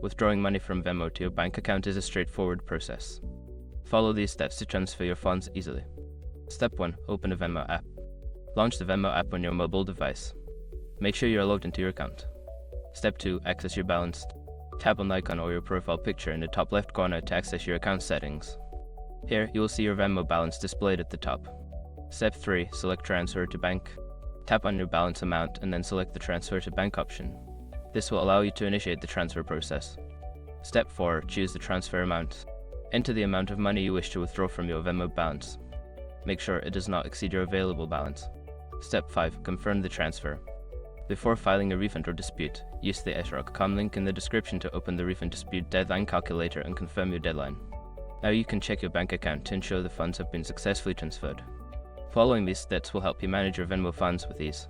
Withdrawing money from Venmo to your bank account is a straightforward process. Follow these steps to transfer your funds easily. Step 1. Open a Venmo app. Launch the Venmo app on your mobile device. Make sure you are logged into your account. Step 2. Access your balance. Tap on the icon or your profile picture in the top left corner to access your account settings. Here, you will see your Venmo balance displayed at the top. Step 3. Select Transfer to Bank. Tap on your balance amount and then select the Transfer to Bank option. This will allow you to initiate the transfer process. Step 4. Choose the transfer amount. Enter the amount of money you wish to withdraw from your Venmo balance. Make sure it does not exceed your available balance. Step 5. Confirm the transfer. Before filing a refund or dispute, use the srock.com link in the description to open the refund dispute deadline calculator and confirm your deadline. Now you can check your bank account to ensure the funds have been successfully transferred. Following these steps will help you manage your Venmo funds with ease.